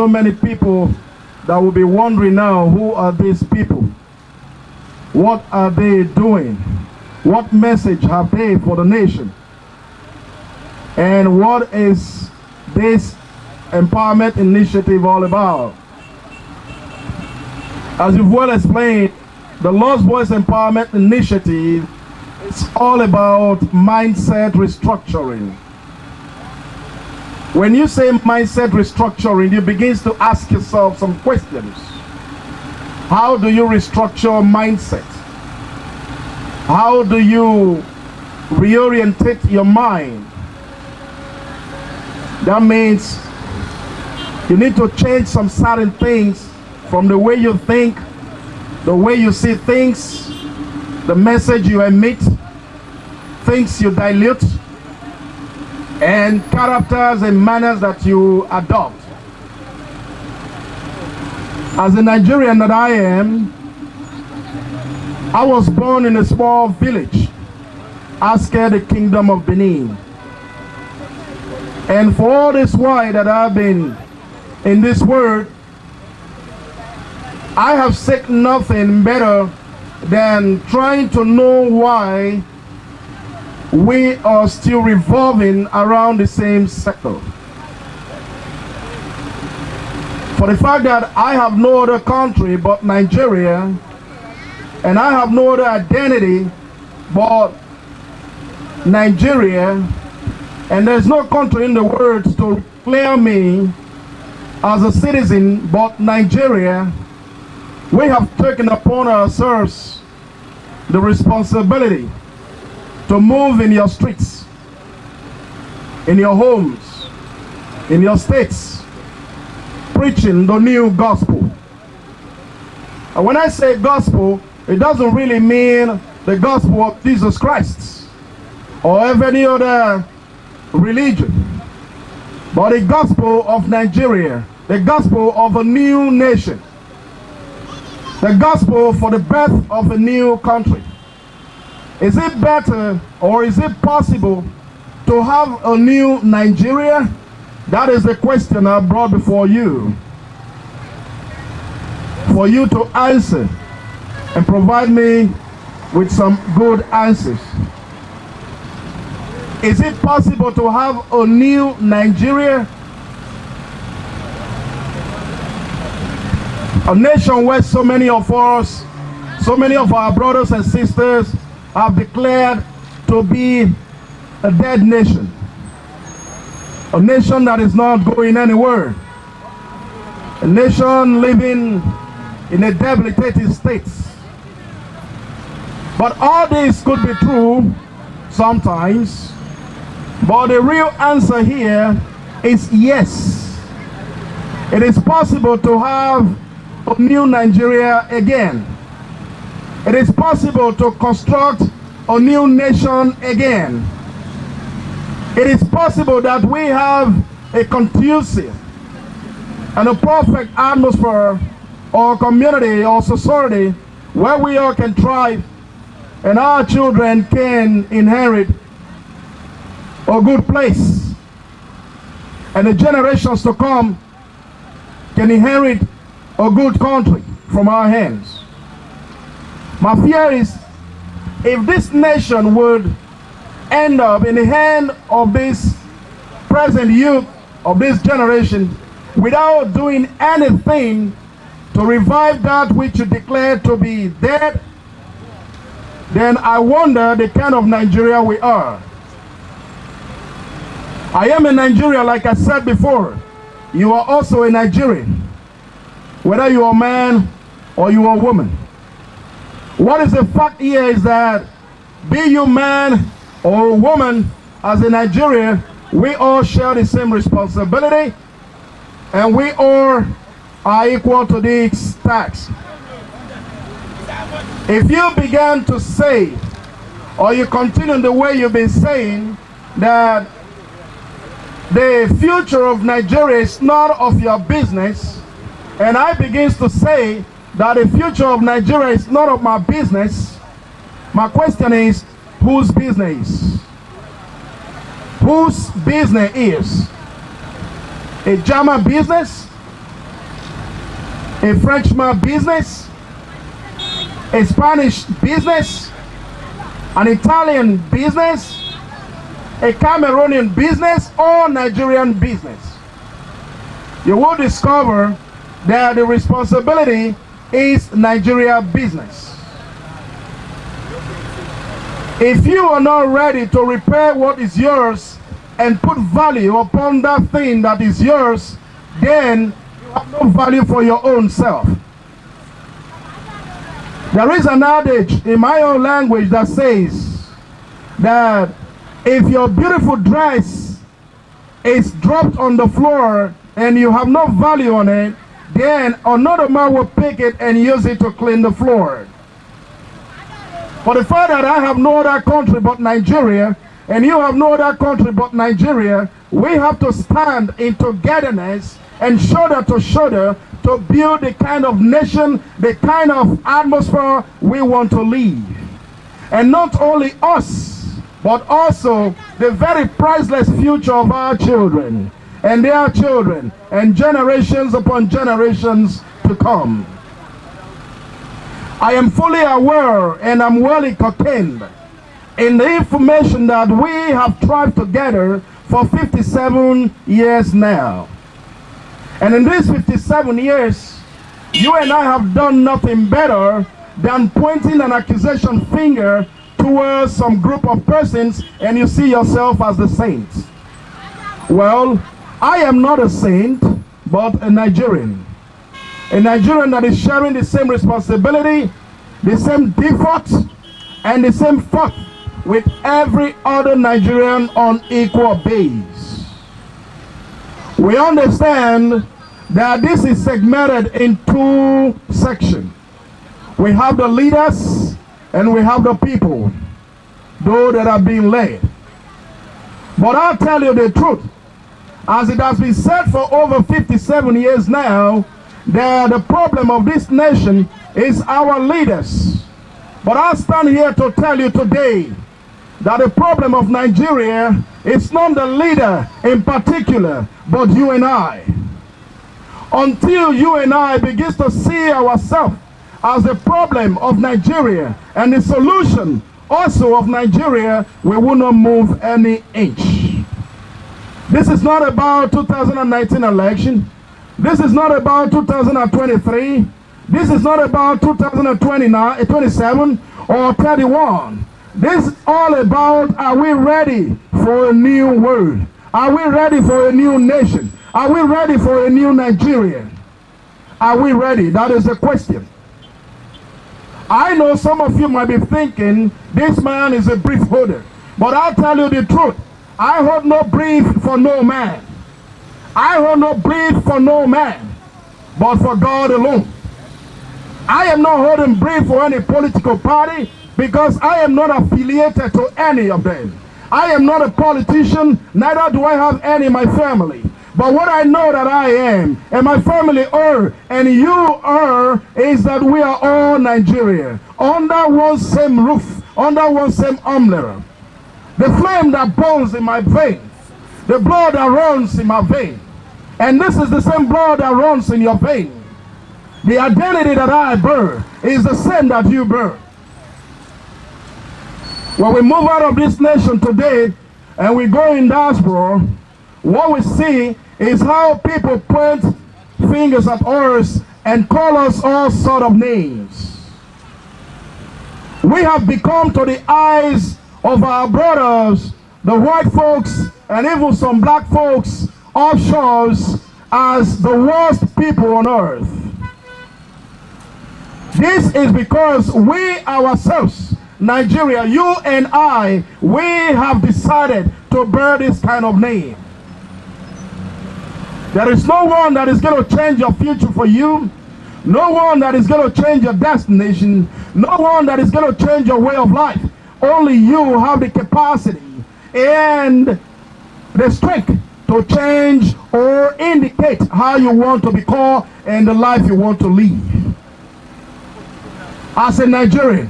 so many people that will be wondering now, who are these people? What are they doing? What message have they for the nation? And what is this empowerment initiative all about? As you've well explained, the Lost Voice Empowerment Initiative is all about mindset restructuring. When you say mindset restructuring, you begin to ask yourself some questions. How do you restructure mindset? How do you reorientate your mind? That means you need to change some certain things from the way you think, the way you see things, the message you emit, things you dilute, and characters and manners that you adopt. As a Nigerian that I am, I was born in a small village, Asker, the Kingdom of Benin. And for all this while that I've been in this world, I have sought nothing better than trying to know why we are still revolving around the same sector. For the fact that I have no other country but Nigeria, and I have no other identity but Nigeria, and there's no country in the world to declare me as a citizen but Nigeria, we have taken upon ourselves the responsibility to move in your streets, in your homes, in your states, preaching the new gospel. And when I say gospel, it doesn't really mean the gospel of Jesus Christ or of any other religion, but the gospel of Nigeria, the gospel of a new nation, the gospel for the birth of a new country. Is it better or is it possible to have a new Nigeria? That is the question I brought before you, for you to answer and provide me with some good answers. Is it possible to have a new Nigeria? A nation where so many of us, so many of our brothers and sisters have declared to be a dead nation. A nation that is not going anywhere. A nation living in a debilitated state. But all this could be true sometimes. But the real answer here is yes. It is possible to have a new Nigeria again. It is possible to construct a new nation again. It is possible that we have a conducive and a perfect atmosphere or community or society where we all can thrive and our children can inherit a good place, and the generations to come can inherit a good country from our hands. My fear is, if this nation would end up in the hand of this present youth of this generation without doing anything to revive that which you declare to be dead, then I wonder the kind of Nigeria we are. I am in Nigeria, like I said before. You are also a Nigerian, whether you are a man or you are a woman. What is the fact here is that, be you man or woman, as a Nigerian, we all share the same responsibility, and we all are equal to this tax. If you began to say, or you continue the way you've been saying, that the future of Nigeria is not of your business, and I begin to say that the future of Nigeria is not of my business, my question is, whose business? Whose business is? A German business? a Frenchman business, a Spanish business, an Italian business, a Cameroonian business, or Nigerian business, you will discover that the responsibility is Nigeria business. If you are not ready to repair what is yours and put value upon that thing that is yours, then you have no value for your own self. There is an adage in my own language that says that if your beautiful dress is dropped on the floor and you have no value on it, then another man will pick it and use it to clean the floor. For the fact that I have no other country but Nigeria, and you have no other country but Nigeria, we have to stand in togetherness and shoulder to shoulder to build the kind of nation, the kind of atmosphere we want to live. And not only us, but also the very priceless future of our children and their children and generations upon generations to come. I am fully aware and I'm well entertained in the information that we have tried together for 57 years now. And in these 57 years, you and I have done nothing better than pointing an accusation finger towards some group of persons, and you see yourself as the saints. Well, I am not a saint, but a Nigerian. A Nigerian that is sharing the same responsibility, the same default, and the same fault with every other Nigerian on equal base. We understand that this is segmented in two sections. We have the leaders and we have the people, those that are being led. But I'll tell you the truth, as it has been said for over 57 years now, that the problem of this nation is our leaders. But I stand here to tell you today that the problem of Nigeria is not the leader in particular, but you and I. Until you and I begin to see ourselves as the problem of Nigeria and the solution also of Nigeria, we will not move any inch. This is not about 2019 election. This is not about 2023. This is not about 2029, 27 or 31. This is all about, are we ready for a new world? Are we ready for a new nation? Are we ready for a new Nigeria? Are we ready? That is the question. I know some of you might be thinking, this man is a brief holder. But I'll tell you the truth. I hold no brief for no man. I hold no brief for no man, but for God alone. I am not holding brief for any political party because I am not affiliated to any of them. I am not a politician, neither do I have any in my family. But what I know that I am, and my family are, and you are, is that we are all Nigeria, under one same roof, under one same umbrella. The flame that burns in my veins, the blood that runs in my vein, and this is the same blood that runs in your vein. The identity that I bear is the same that you bear. When we move out of this nation today and we go in diaspora, what we see is how people point fingers at us and call us all sort of names. We have become, to the eyes of our brothers, the white folks, and even some black folks offshores, as the worst people on earth. This is because we ourselves, Nigeria, you and I, we have decided to bear this kind of name. There is no one that is going to change your future for you. No one that is going to change your destination. No one that is going to change your way of life. Only you have the capacity and the strength to change or indicate how you want to be called and the life you want to live. As a Nigerian,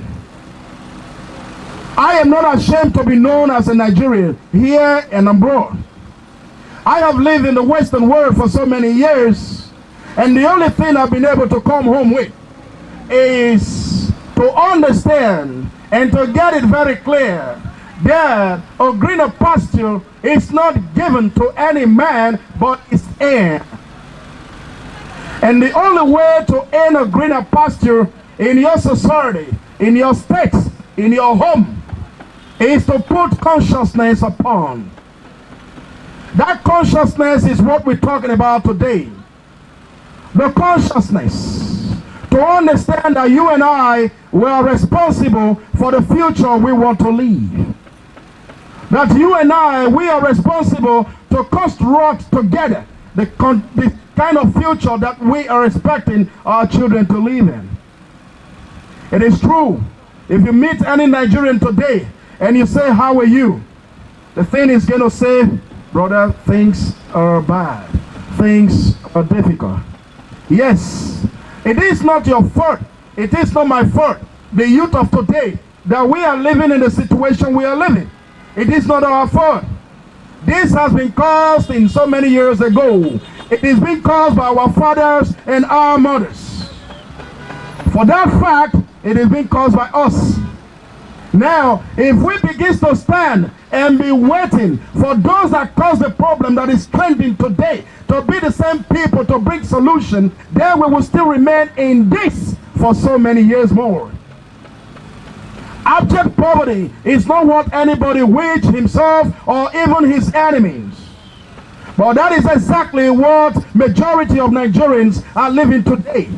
I am not ashamed to be known as a Nigerian here and abroad. I have lived in the Western world for so many years, And the only thing I've been able to come home with is to understand and to get it very clear that a greener pasture is not given to any man, but is earned. And the only way to earn a greener pasture in your society, in your state, in your home, is to put consciousness upon. That consciousness is what we're talking about today. The consciousness to understand that you and I were responsible for the future we want to leave. That you and I, we are responsible to construct together the kind of future that we are expecting our children to live in. It is true. If you meet any Nigerian today and you say, how are you? The thing is going to say, brother, things are bad. Things are difficult. Yes, it is not your fault. It is not my fault. The youth of today, that we are living in the situation we are living. It is not our fault. This has been caused in so many years ago. It is being caused by our fathers and our mothers. For that fact, it is being caused by us. Now, if we begin to stand and be waiting for those that cause the problem that is trending today to be the same people to bring solution, then we will still remain in this for so many years more. Abject poverty is not what anybody wishes himself or even his enemies. But that is exactly what majority of Nigerians are living today.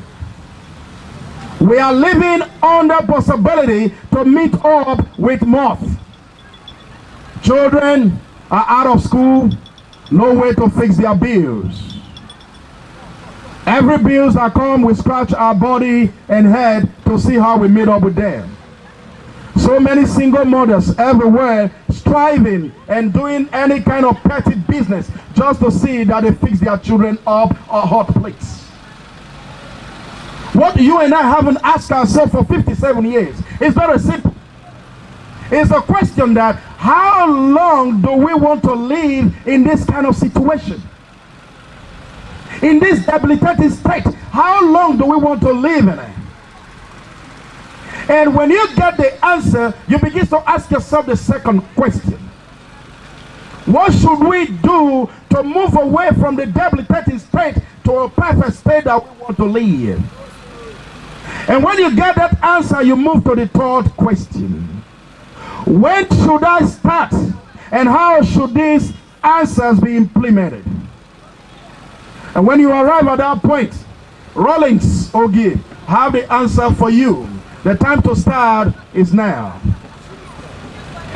We are living under possibility to meet up with moth. Children are out of school, no way to fix their bills. Every bills that come, we scratch our body and head to see how we meet up with them. So many single mothers everywhere striving and doing any kind of petty business just to see that they fix their children up a hot plates. What you and I haven't asked ourselves for 57 years is very simple. It's a question that how long do we want to live in this kind of situation? In this debilitating state, how long do we want to live in it? And when you get the answer, you begin to ask yourself the second question. What should we do to move away from the debilitating state to a perfect state that we want to live? And when you get that answer, you move to the third question. When should I start? And how should these answers be implemented? And when you arrive at that point, Rawlings, Ogie, have the answer for you. The time to start is now.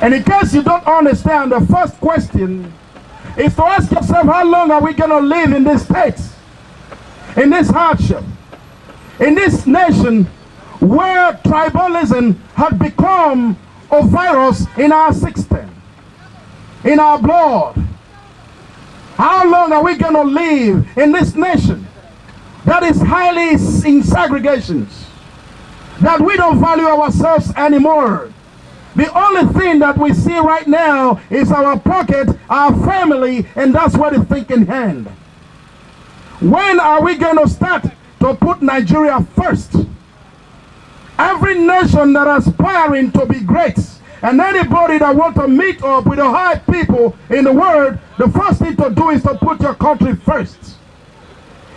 And in case you don't understand, the first question is to ask yourself, how long are we going to live in this state? In this hardship? In this nation where tribalism had become a virus in our system, in our blood. How long are we going to live in this nation that is highly in segregations, that we don't value ourselves anymore? The only thing that we see right now is our pocket, our family, and that's where the thing in hand. When are we going to start to put Nigeria first? Every nation that is aspiring to be great, and anybody that wants to meet up with the high people in the world, the first thing to do is to put your country first.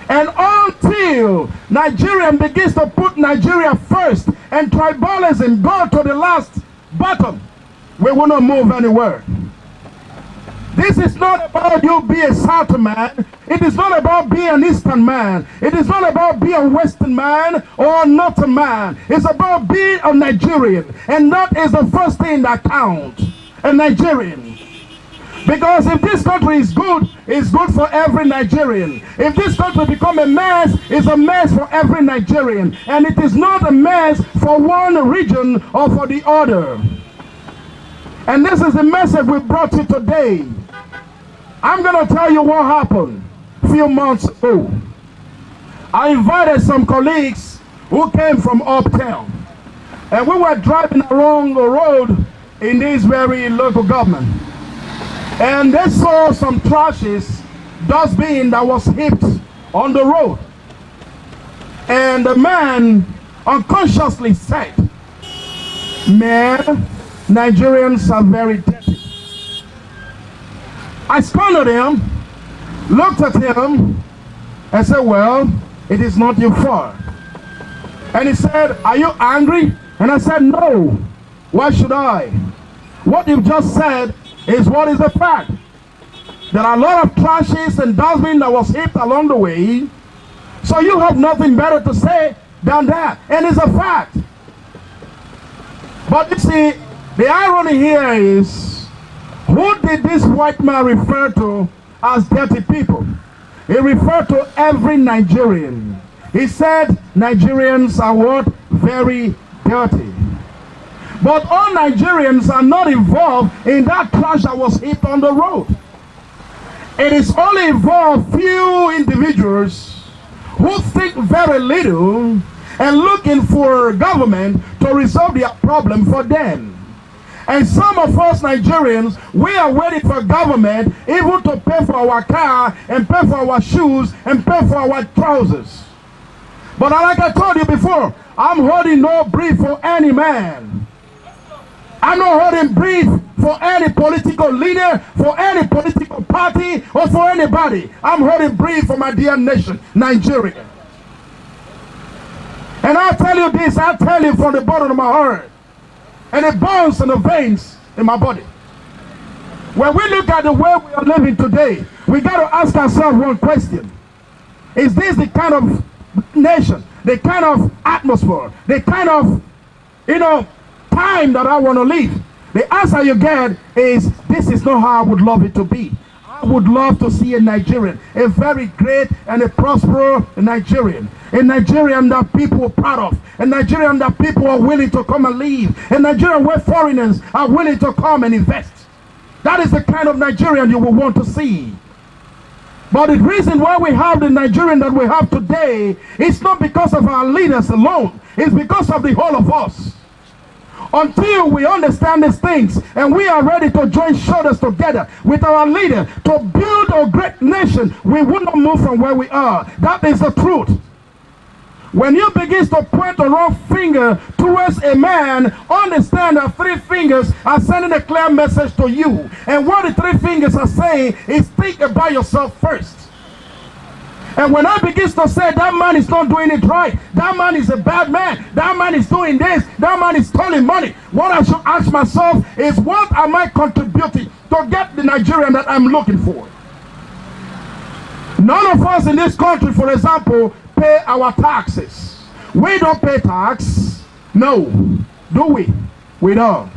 And until Nigerian begins to put Nigeria first and tribalism go to the last bottom, we will not move anywhere. This is not about you being a Southern man. It is not about being an Eastern man. It is not about being a Western man or not a man. It's about being a Nigerian. And that is the first thing that counts. A Nigerian. Because if this country is good, it's good for every Nigerian. If this country becomes a mess, it's a mess for every Nigerian. And it is not a mess for one region or for the other. And this is the message we brought you today. I'm going to tell you what happened a few months ago. I invited some colleagues who came from uptown. And we were driving along the road in this very local government. And they saw some trashes, dustbin that was heaped on the road. And the man unconsciously said, man, Nigerians are very dirty. I scolded him, looked at him, and said, well, it is not your fault. And he said, are you angry? And I said, no. Why should I? What you've just said is what is the fact. There are a lot of trashes and dustbin that was heaped along the way. So you have nothing better to say than that. And it's a fact. But you see, the irony here is, who did this white man refer to as dirty people? He referred to every Nigerian. He said Nigerians are what? Very dirty. But all Nigerians are not involved in that trash that was heaped on the road. It is only involved few individuals who think very little and looking for government to resolve their problem for them. And some of us Nigerians, we are waiting for government even to pay for our car and pay for our shoes and pay for our trousers. But like I told you before, I'm holding no brief for any man. I'm not holding brief for any political leader, for any political party, or for anybody. I'm holding brief for my dear nation, Nigeria. And I'll tell you this, I'll tell you from the bottom of my heart, and it burns in the veins in my body. When we look at the way we are living today, we got to ask ourselves one question. Is this the kind of nation, the kind of atmosphere, the kind of, time that I want to live? The answer you get is, this is not how I would love it to be. I would love to see a Nigerian, a very great and a prosperous Nigerian. A Nigerian that people are proud of. A Nigerian that people are willing to come and live. A Nigerian where foreigners are willing to come and invest. That is the kind of Nigerian you will want to see. But the reason why we have the Nigerian that we have today is not because of our leaders alone. It's because of the whole of us. Until we understand these things and we are ready to join shoulders together with our leader to build a great nation, we will not move from where we are. That is the truth. When you begin to point the wrong finger towards a man, understand that three fingers are sending a clear message to you. And what the three fingers are saying is, think about yourself first. And when I begin to say that man is not doing it right, that man is a bad man, that man is doing this, that man is stealing money, what I should ask myself is, what am I contributing to get the Nigerian that I'm looking for? None of us in this country, for example, pay our taxes. We don't pay tax. No. Do we? We don't.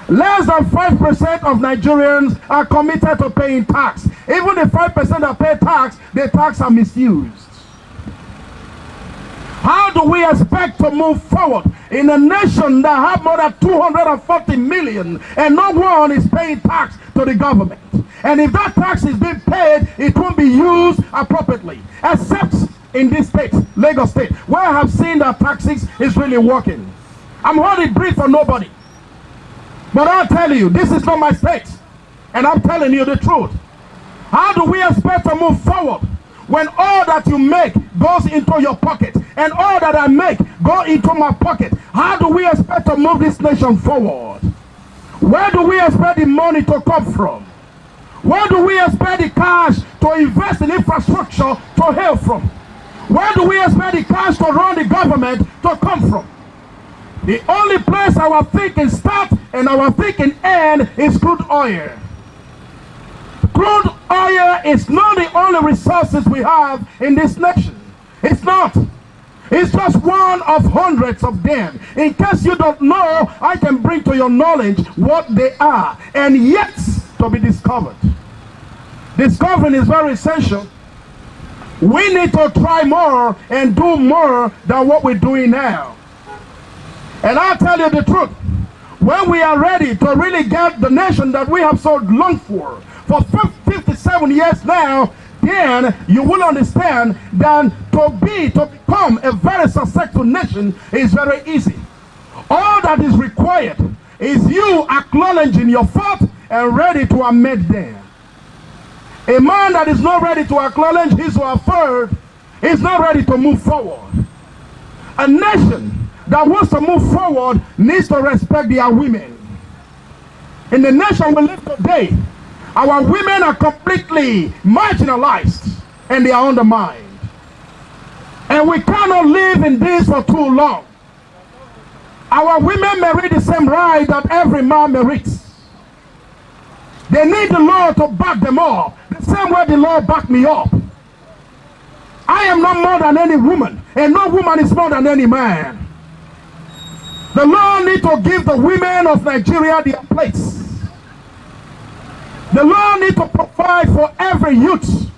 Less than 5% of Nigerians are committed to paying tax. Even the 5% that pay tax, the tax are misused. How do we expect to move forward in a nation that have more than 240 million and no one is paying tax to the government? And if that tax is being paid, it won't be used appropriately, except in this state, Lagos State, where I have seen that taxes is really working. I'm holding brief for nobody. But I'll tell you, this is not my state. And I'm telling you the truth. How do we expect to move forward when all that you make goes into your pocket and all that I make go into my pocket? How do we expect to move this nation forward? Where do we expect the money to come from? Where do we expect the cash to invest in infrastructure to hail from? Where do we expect the cash to run the government to come from? The only place our thinking starts and our thinking ends is crude oil. Crude oil is not the only resources we have in this nation. It's not. It's just one of hundreds of them. In case you don't know, I can bring to your knowledge what they are and yet to be discovered. Discovering is very essential. We need to try more and do more than what we're doing now. And I'll tell you the truth. When we are ready to really get the nation that we have so longed for 57 years now, then you will understand that to become a very successful nation is very easy. All that is required is you acknowledging your fault and ready to amend them. A man that is not ready to acknowledge his or her fault is not ready to move forward. A nation that wants to move forward needs to respect their women. In the nation we live today, our women are completely marginalized and they are undermined. And we cannot live in this for too long. Our women merit the same right that every man merits. They need the Lord to back them up, the same way the Lord backed me up. I am not more than any woman, and no woman is more than any man. The Lord needs to give the women of Nigeria their place. The Lord needs to provide for every youth.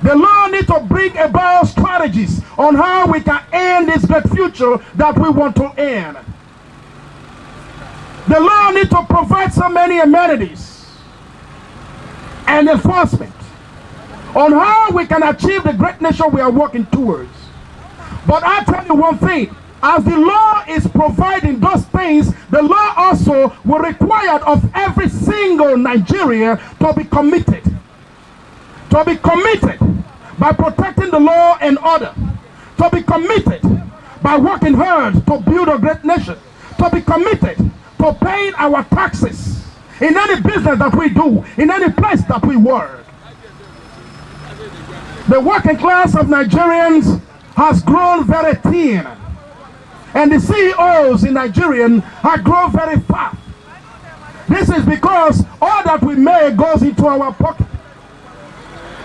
The Lord needs to bring about strategies on how we can end this great future that we want to end. The Lord needs to provide so many amenities and enforcement on how we can achieve the great nation we are working towards. But I tell you one thing, as the law is providing those things, the law also will require of every single Nigerian to be committed. To be committed by protecting the law and order. To be committed by working hard to build a great nation. To be committed to paying our taxes in any business that we do, in any place that we work. The working class of Nigerians has grown very thin. And the CEOs in Nigeria have grown very fast. This is because all that we make goes into our pocket.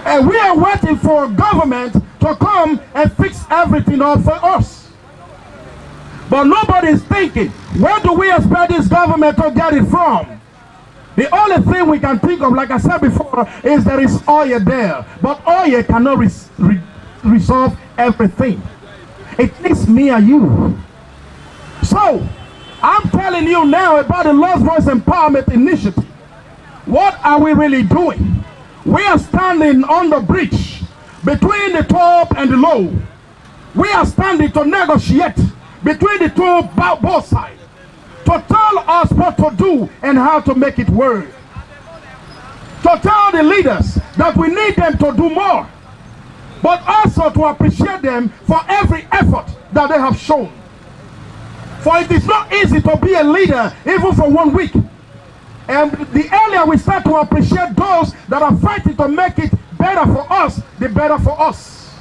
And we are waiting for government to come and fix everything up for us. But nobody is thinking, where do we expect this government to get it from? The only thing we can think of, like I said before, is there is oil there. But oil cannot resolve everything. It needs me and you. So, I'm telling you now about the Lost Voice Empowerment Initiative. What are we really doing? We are standing on the bridge between the top and the low. We are standing to negotiate between the two, both sides, to tell us what to do and how to make it work. To tell the leaders that we need them to do more, but also to appreciate them for every effort that they have shown. For it is not easy to be a leader even for 1 week. And the earlier we start to appreciate those that are fighting to make it better for us, the better for us.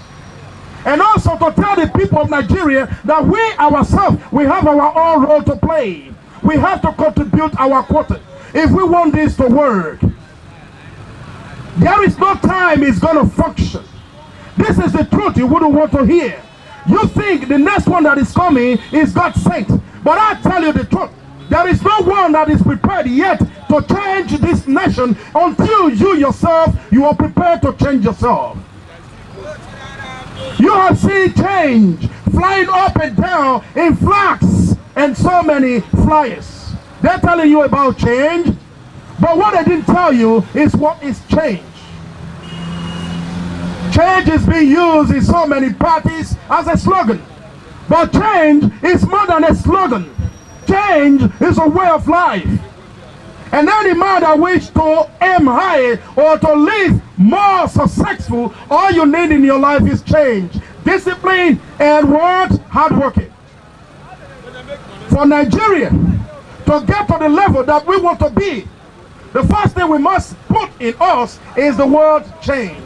And also to tell the people of Nigeria that we ourselves, we have our own role to play. We have to contribute our quota if we want this to work. There is no time it's going to function. This is the truth you wouldn't want to hear. You think the next one that is coming is God sent. But I tell you the truth. There is no one that is prepared yet to change this nation until you yourself, you are prepared to change yourself. You have seen change flying up and down in flags and so many flyers. They're telling you about change, but what they didn't tell you is what is change. Change is being used in so many parties as a slogan. But change is more than a slogan. Change is a way of life. And any man that wishes to aim high or to live more successful, all you need in your life is change. Discipline and what? Hard working. For Nigeria to get to the level that we want to be, the first thing we must put in us is the word change.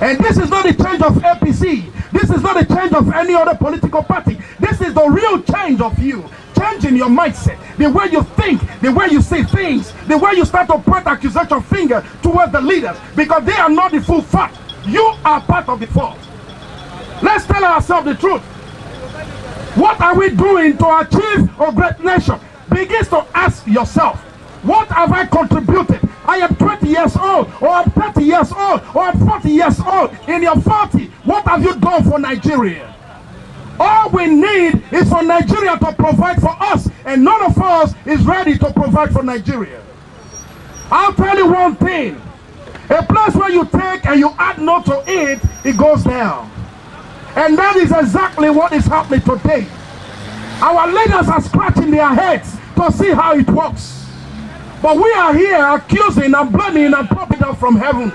And this is not the change of APC. This is not the change of any other political party. This is the real change of you. Changing your mindset, the way you think, the way you say things, the way you start to point accusation finger towards the leaders, because they are not the full fact. You are part of the fault. Let's tell ourselves the truth. What are we doing to achieve a great nation? Begin to ask yourself, what have I contributed? I am 20 years old, or I'm 30 years old, or I'm 40 years old. In your 40, what have you done for Nigeria? All we need is for Nigeria to provide for us, and none of us is ready to provide for Nigeria. I'll tell you one thing. A place where you take and you add no to it, it goes down. And that is exactly what is happening today. Our leaders are scratching their heads to see how it works. But we are here accusing and blaming and popping up from heaven.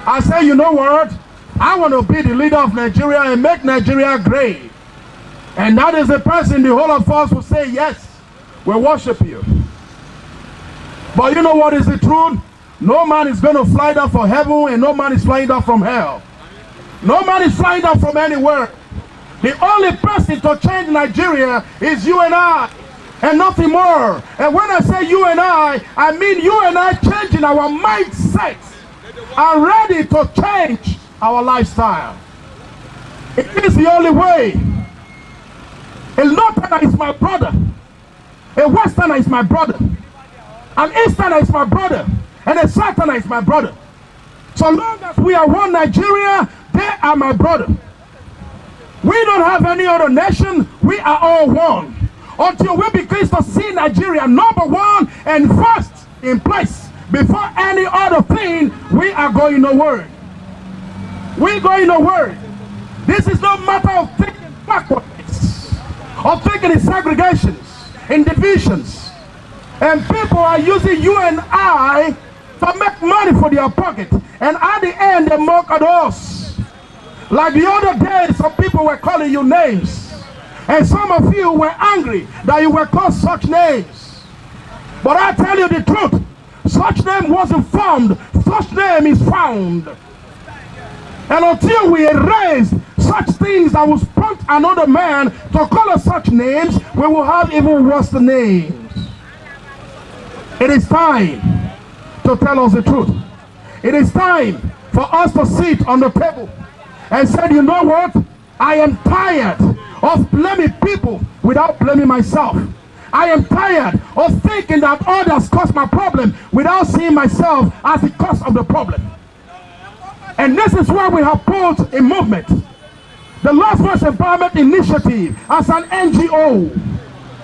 I say, you know what? I want to be the leader of Nigeria and make Nigeria great. And that is the person the whole of us will say, yes, we worship you. But you know what is the truth? No man is going to fly down from heaven, and no man is flying down from hell. No man is flying down from anywhere. The only person to change Nigeria is you and I, and nothing more. And when I say you and I mean you and I changing our mindset and ready to change our lifestyle. It is the only way. A Northerner is my brother. A Westerner is my brother. An Easterner is my brother. And a Southerner is my brother. So long as we are one Nigeria, they are my brother. We don't have any other nation. We are all one. Until we begin to see Nigeria number one and first in place before any other thing, we are going nowhere. We're going nowhere. This is no matter of thinking backwards, of thinking in segregations, in divisions. And people are using you and I to make money for their pocket. And at the end, they mock at us. Like the other day, some people were calling you names. And some of you were angry that you were called such names. But I tell you the truth, such name wasn't formed, such name is found. And until we erase such things that will prompt another man to call us such names, we will have even worse names. It is time to tell us the truth. It is time for us to sit on the table and say, you know what? I am tired of blaming people without blaming myself. I am tired of thinking that others cause my problem without seeing myself as the cause of the problem. And this is why we have put a movement, the Lost Voice Empowerment Initiative, as an NGO,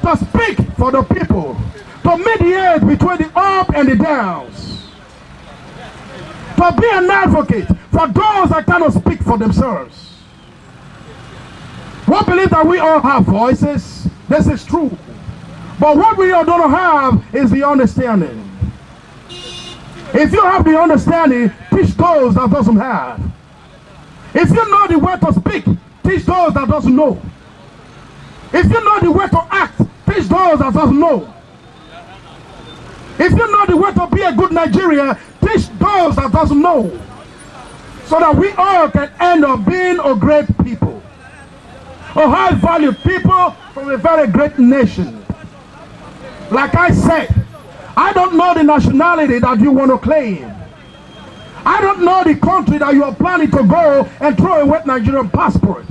to speak for the people, to mediate between the up and the downs, to be an advocate for those that cannot speak for themselves. We believe that we all have voices. This is true. But what we all don't have is the understanding. If you have the understanding, teach those that doesn't have. If you know the way to speak, teach those that doesn't know. If you know the way to act, teach those that doesn't know. If you know the way to be a good Nigerian, teach those that doesn't know. So that we all can end up being a great people. A high value people from a very great nation. Like I said, I don't know the nationality that you want to claim. I don't know the country that you are planning to go and throw away Nigerian passport.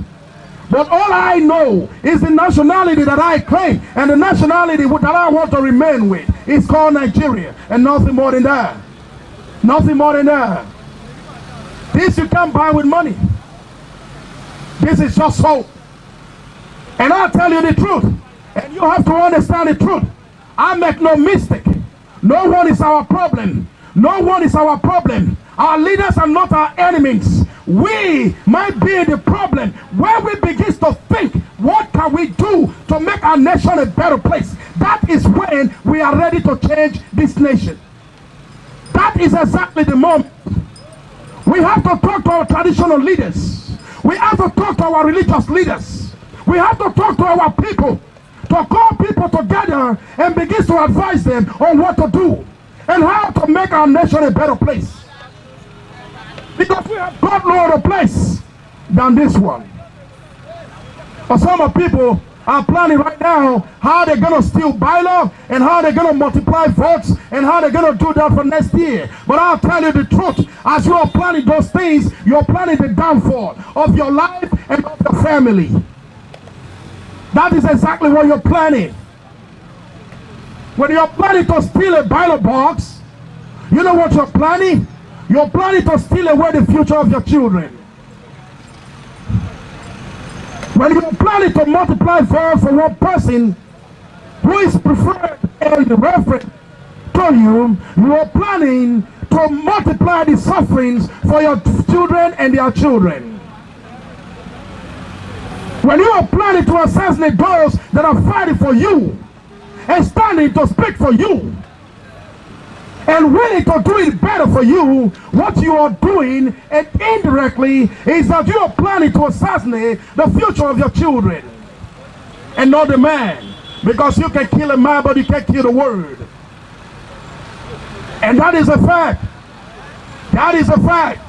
But all I know is the nationality that I claim, and the nationality that I want to remain with is called Nigeria, and nothing more than that. Nothing more than that. This you can't buy with money. This is just hope. And I'll tell you the truth, and you have to understand the truth. I make no mistake. No one is our problem. No one is our problem. Our leaders are not our enemies. We might be the problem. When we begin to think, what can we do to make our nation a better place? That is when we are ready to change this nation. That is exactly the moment. We have to talk to our traditional leaders. We have to talk to our religious leaders. We have to talk to our people, to call people together and begin to advise them on what to do and how to make our nation a better place. Because we have got no other place than this one. But some people are planning right now how they're going to steal bylaw and how they're going to multiply votes and how they're going to do that for next year. But I'll tell you the truth. As you are planning those things, you're planning the downfall of your life and of your family. That is exactly what you're planning. When you're planning to steal a ballot box, you know what you're planning? You're planning to steal away the future of your children. When you're planning to multiply votes for one person who is preferred and referred to you, you are planning to multiply the sufferings for your children and their children. When you are planning to assassinate those that are fighting for you and standing to speak for you and willing to do it better for you, what you are doing, and indirectly, is that you are planning to assassinate the future of your children. and not the man. Because you can kill a man, but you can't kill the word. And that is a fact. That is a fact.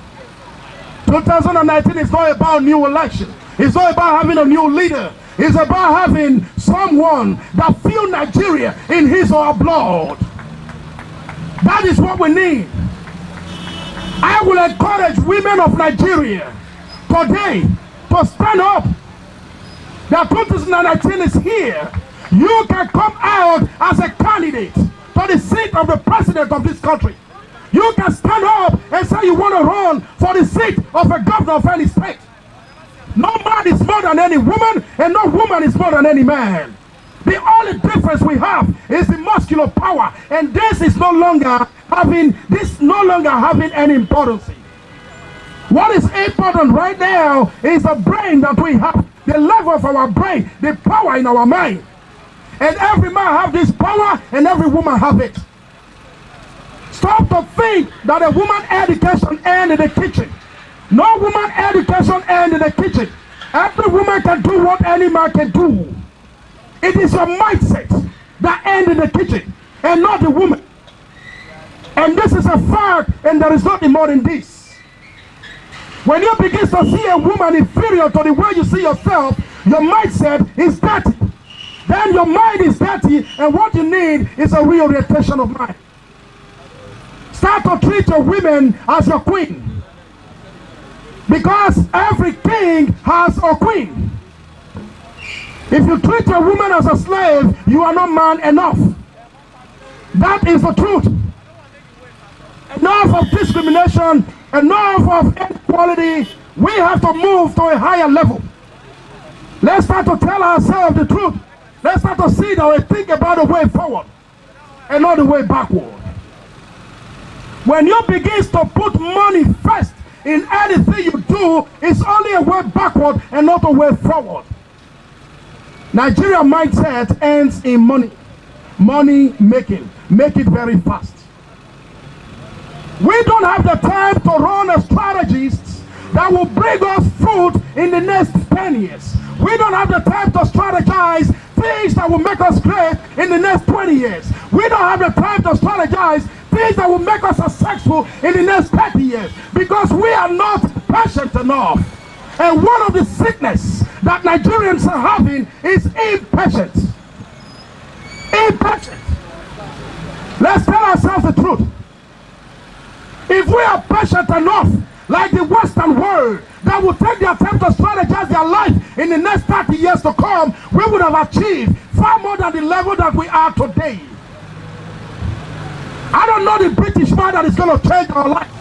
2019 is not about new election. It's not about having a new leader. It's about having someone that feels Nigeria in his or her blood. That is what we need. I will encourage women of Nigeria today to stand up. That 2019 is here. You can come out as a candidate to the seat of the president of this country. You can stand up and say you want to run for the seat of a governor of any state. No man is more than any woman, and no woman is more than any man. The only difference we have is the muscular power, and this is no longer having any importance. What is important right now is the brain that we have, the level of our brain, the power in our mind. And every man have this power, and every woman have it. Stop to think that a woman education ends in the kitchen. No woman education ends in the kitchen. Every woman can do what any man can do. It is your mindset that ends in the kitchen and not the woman. And this is a fact, and there is nothing more than this. When you begin to see a woman inferior to the way you see yourself, your mindset is dirty. Then your mind is dirty, and what you need is a reorientation of mind. Start to treat your women as your queen. Because every king has a queen. If you treat a woman as a slave, you are not man enough. That is the truth. Enough of discrimination, enough of inequality. We have to move to a higher level. Let's start to tell ourselves the truth. Let's start to see that we think about the way forward and not the way backward. When you begin to put money first in anything you do, it's only a way backward and not a way forward. Nigeria mindset ends in money. Money making. Make it very fast. We don't have the time to run a strategies that will bring us fruit in the next 10 years. We don't have the time to strategize things that will make us great in the next 20 years. We don't have the time to strategize things that will make us successful in the next 30 years, because we are not patient enough. And one of the sickness that Nigerians are having is impatience. Impatient. Let's tell ourselves the truth. If we are patient enough, like the Western world, that will take the attempt to strategize their life in the next 30 years to come, we would have achieved far more than the level that we are today. I don't know the British man that is going to change our lives.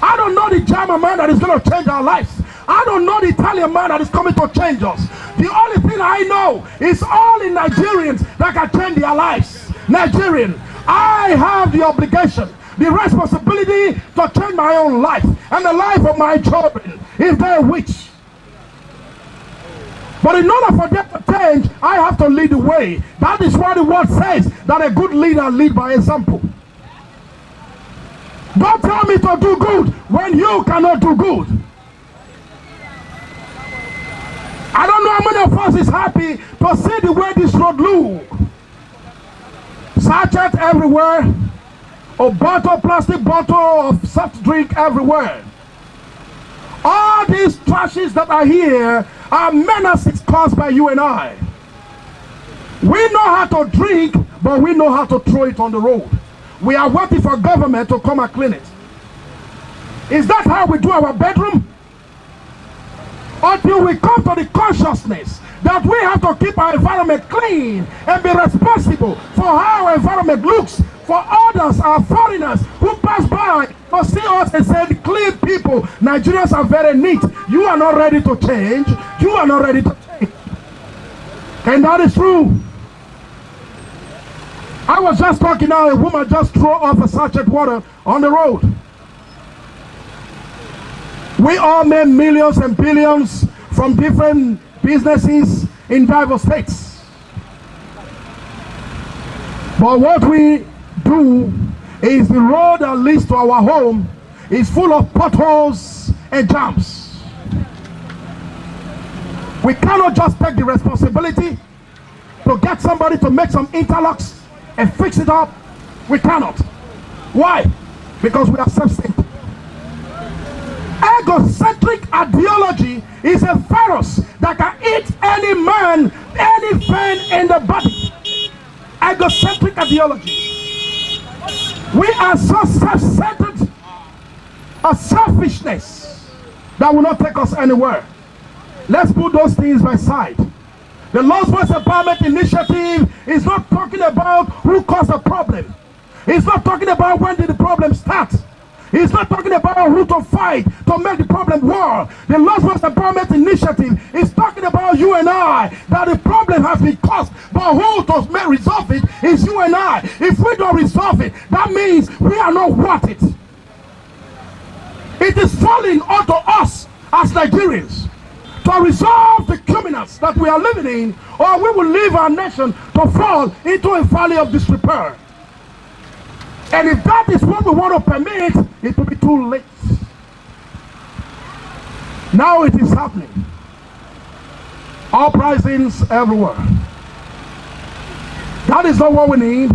I don't know the German man that is going to change our lives. I don't know the Italian man that is coming to change us. The only thing I know is all in Nigerians that can change their lives. Nigerian, I have the obligation, the responsibility to change my own life and the life of my children if they wish. But in order for them to change, I have to lead the way. That is why the word says that a good leader leads by example. Don't tell me to do good when you cannot do good. I don't know how many of us is happy to see the way this road look. Sachet everywhere. A bottle, plastic bottle of soft drink everywhere. All these trashes that are here are menaces caused by you and I. We know how to drink, but we know how to throw it on the road. We are waiting for government to come and clean it. Is that how we do our bedroom? Until we come to the consciousness that we have to keep our environment clean and be responsible for how our environment looks for others, our foreigners who pass by to see us and say, clean people, Nigerians are very neat. You are not ready to change. You are not ready to change. And that is true. I was just talking now, a woman just threw off a sachet water on the road. We all made millions and billions from different businesses in diverse states. But what we do is the road that leads to our home is full of potholes and jams. We cannot just take the responsibility to get somebody to make some interlocks and fix it up? We cannot. Why? Because we are self-centered. Egocentric ideology is a virus that can eat any man, any vein in the body. Egocentric ideology. We are so self-centered, a selfishness that will not take us anywhere. Let's put those things by side. The Lost Voice Empowerment Initiative is not talking about who caused the problem. It's not talking about when did the problem start. It's not talking about who to fight to make the problem worse. The Lost Voice Empowerment Initiative is talking about you and I, that the problem has been caused, but who to resolve it is you and I. If we don't resolve it, that means we are not worth it. It is falling onto us as Nigerians to resolve the criminals that we are living in, or we will leave our nation to fall into a valley of disrepair. And if that is what we want to permit, it will be too late. Now it is happening. Uprisings everywhere. That is not what we need.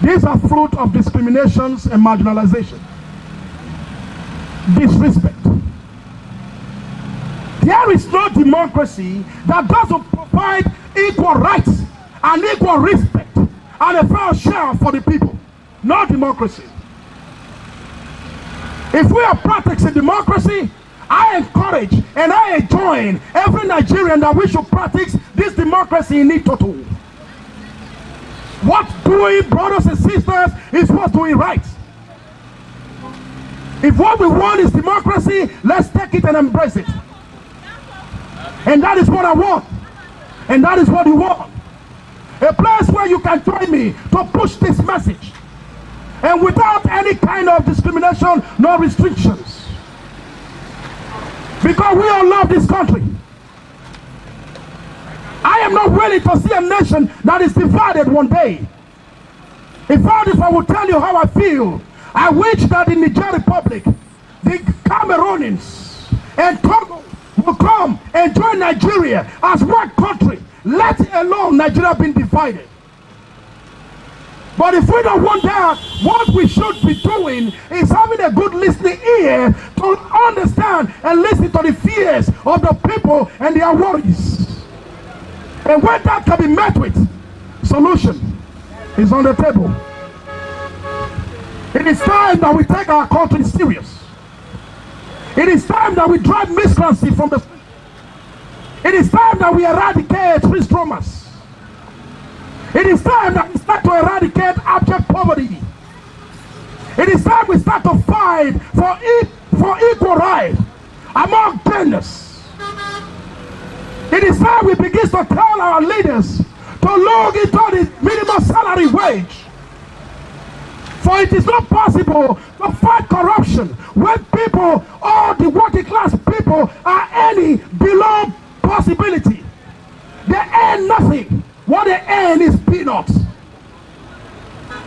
These are fruit of discriminations and marginalization. Disrespect. There is no democracy that doesn't provide equal rights and equal respect and a fair share for the people. No democracy. If we are practicing democracy, I encourage and I enjoin every Nigerian that we should practice this democracy in it total. What doing, brothers and sisters, is what's doing right. If what we want is democracy, let's take it and embrace it. And that is what I want. And that is what you want. A place where you can join me to push this message. And without any kind of discrimination, no restrictions. Because we all love this country. I am not willing to see a nation that is divided one day. In fact, if I would tell you how I feel, I wish that in the Niger Republic, the Cameroonians and Congo will come and join Nigeria as one country, let alone Nigeria being divided. But if we don't want that, what we should be doing is having a good listening ear to understand and listen to the fears of the people and their worries. And when that can be met with, solution is on the table. It is time that we take our country serious. It is time that we drive miscreancy from the street. It is time that we eradicate free stromers. It is time that we start to eradicate abject poverty. It is time we start to fight for equal rights among genders. It is time we begin to tell our leaders to look into the minimum salary wage. For it is not possible to fight corruption when people, all the working class people, are earning below possibility. They earn nothing. What they earn is peanuts.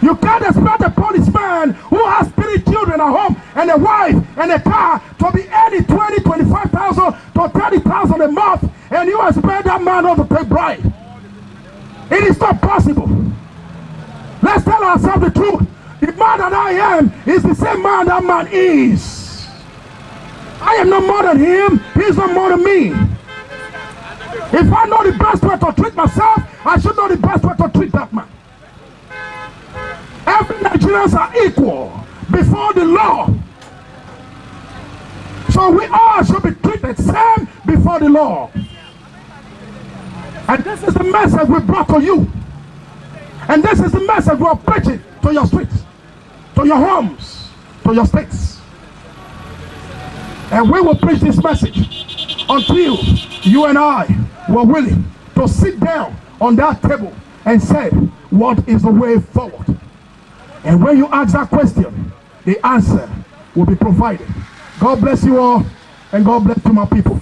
You can't expect a policeman who has 3 children at home and a wife and a car to be earning 20, 25,000 to 30,000 a month, and you expect that man not to pay bribe. It is not possible. Let's tell ourselves the truth. The man that I am is the same man that man is. I am not more than him. He is not more than me. If I know the best way to treat myself, I should know the best way to treat that man. Every Nigerians are equal before the law. So we all should be treated same before the law. And this is the message we brought to you. And this is the message we are preaching to your streets, to your homes, to your states. And we will preach this message until you and I were willing to sit down on that table and say, what is the way forward? And when you ask that question, the answer will be provided. God bless you all, and God bless you, my people.